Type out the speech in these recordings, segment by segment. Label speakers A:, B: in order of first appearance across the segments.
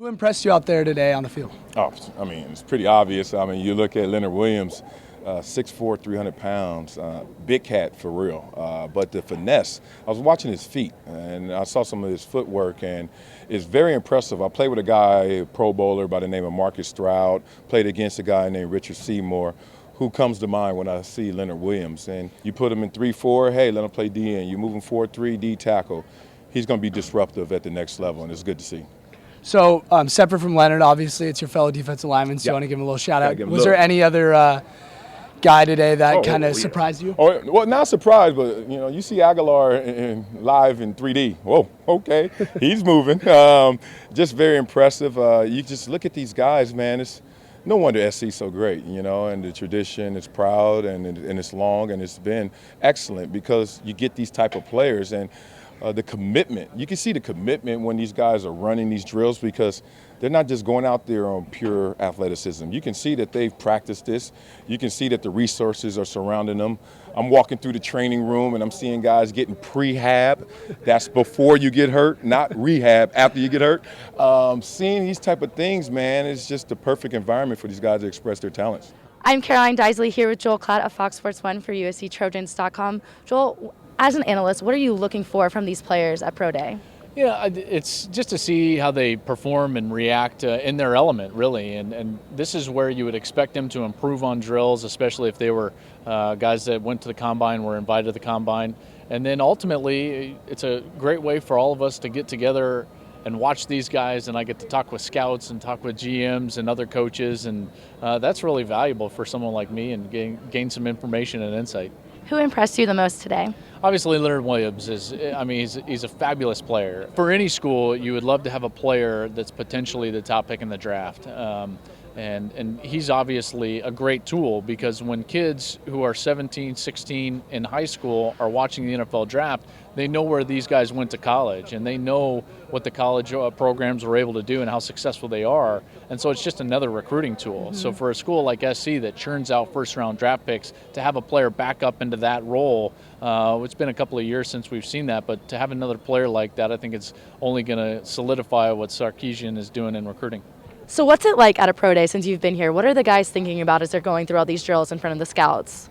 A: Who impressed you out there today on the field?
B: Oh, I mean, it's pretty obvious. I mean, you look at Leonard Williams, 6'4", 300 pounds, big cat for real. But the finesse, I was watching his feet, and I saw some of his footwork, and it's very impressive. I played with a guy, a Pro Bowler by the name of Marcus Stroud, played against a guy named Richard Seymour, who comes to mind when I see Leonard Williams. And you put him in 3-4, hey, let him play DN. You move him 4-3, D tackle. He's going to be disruptive at the next level, and it's good to see.
A: So, separate from Leonard, obviously, it's your fellow defensive lineman, so you want to give him a little shout-out. Was there any other guy today that kind of surprised you?
B: Oh, well, not surprised, but, you know, you see Aguilar live in 3D. Whoa, okay, he's moving. Just very impressive. You just look at these guys, man. It's no wonder SC's so great, you know, and the tradition is proud and it's long, and it's been excellent because you get these type of players. And the commitment, you can see the commitment when these guys are running these drills because they're not just going out there on pure athleticism. You can see that they've practiced this. You can see that the resources are surrounding them. I'm walking through the training room and I'm seeing guys getting prehab. That's before you get hurt, not rehab after you get hurt. Seeing these type of things, man, is just the perfect environment for these guys to express their talents.
C: I'm Caroline Deisley here with Joel Klatt of Fox Sports 1 for USCTrojans.com. Joel, as an analyst, what are you looking for from these players at Pro Day?
D: Yeah, it's just to see how they perform and react in their element, really. And this is where you would expect them to improve on drills, especially if they were guys that went to the Combine, were invited to the Combine. And then ultimately, it's a great way for all of us to get together and watch these guys, and I get to talk with scouts and talk with GMs and other coaches, and that's really valuable for someone like me and gain some information and insight.
C: Who impressed you the most today?
D: Obviously, Leonard Williams he's a fabulous player. For any school, you would love to have a player that's potentially the top pick in the draft. And he's obviously a great tool because when kids who are 17, 16 in high school are watching the NFL draft, they know where these guys went to college and they know what the college programs were able to do and how successful they are. And so it's just another recruiting tool. So for a school like SC that churns out first-round draft picks, to have a player back up into that role, it's been a couple of years since we've seen that, but to have another player like that, I think it's only going to solidify what Sarkisian is doing in recruiting.
C: So what's it like at a Pro Day since you've been here? What are the guys thinking about as they're going through all these drills in front of the scouts?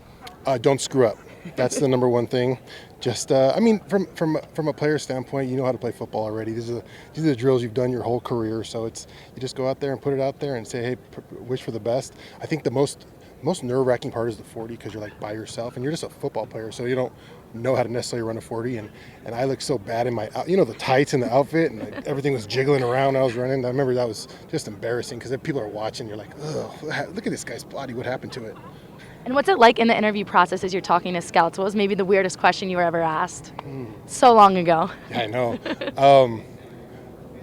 E: Don't screw up. That's the number one thing. Just, I mean, from a player standpoint, you know how to play football already. These are the drills you've done your whole career. So it's you just go out there and put it out there and say, hey, wish for the best. I think the most nerve-wracking part is the 40 because you're like by yourself and you're just a football player, so you don't know how to necessarily run a 40. And I looked so bad in my, the tights and the outfit, and like, everything was jiggling around when I was running. I remember that was just embarrassing because people are watching. You're like, oh, look at this guy's body. What happened to it?
C: And what's it like in the interview process as you're talking to scouts? What was maybe the weirdest question you were ever asked? So long ago.
E: Yeah, I know.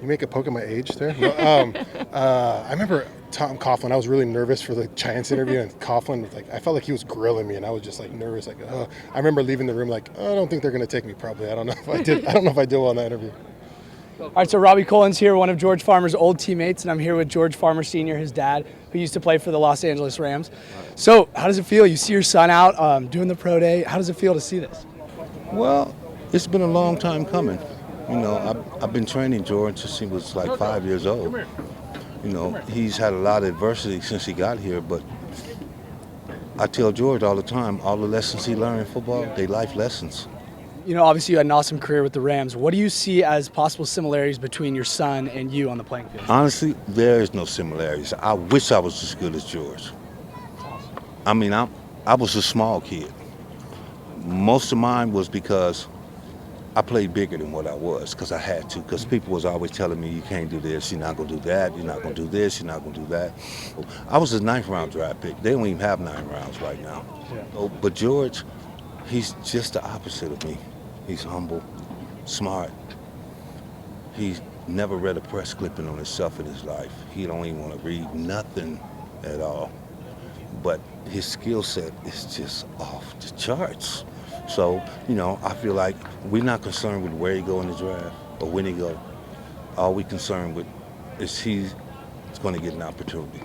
E: You make a poke at my age there. No, I remember Tom Coughlin. I was really nervous for the Giants interview, and Coughlin was like, I felt like he was grilling me, and I was just like nervous. Like, I remember leaving the room like, I don't think they're going to take me. Probably. I don't know if I did. I don't know if I did well in that interview.
A: All right, so Robbie Colin's here, one of George Farmer's old teammates, and I'm here with George Farmer Sr., his dad, who used to play for the Los Angeles Rams. So how does it feel? You see your son out doing the Pro Day. How does it feel to see this?
F: Well, it's been a long time coming. You know, I've been training George since he was like 5 years old. You know, he's had a lot of adversity since he got here, but I tell George all the time, all the lessons he learned in football, they life lessons.
A: You know, obviously you had an awesome career with the Rams. What do you see as possible similarities between your son and you on the playing field?
F: Honestly, there is no similarities. I wish I was as good as George. I mean, I was a small kid. Most of mine was because I played bigger than what I was, because I had to, because people was always telling me, you can't do this, you're not going to do that, you're not going to do this, you're not going to do that. I was a 9th round draft pick. They don't even have 9 rounds right now. Yeah. But George, he's just the opposite of me. He's humble, smart. He's never read a press clipping on himself in his life. He don't even want to read nothing at all. But his skill set is just off the charts. So, you know, I feel like we're not concerned with where he go in the draft or when he go. All we concerned with is he's going to get an opportunity.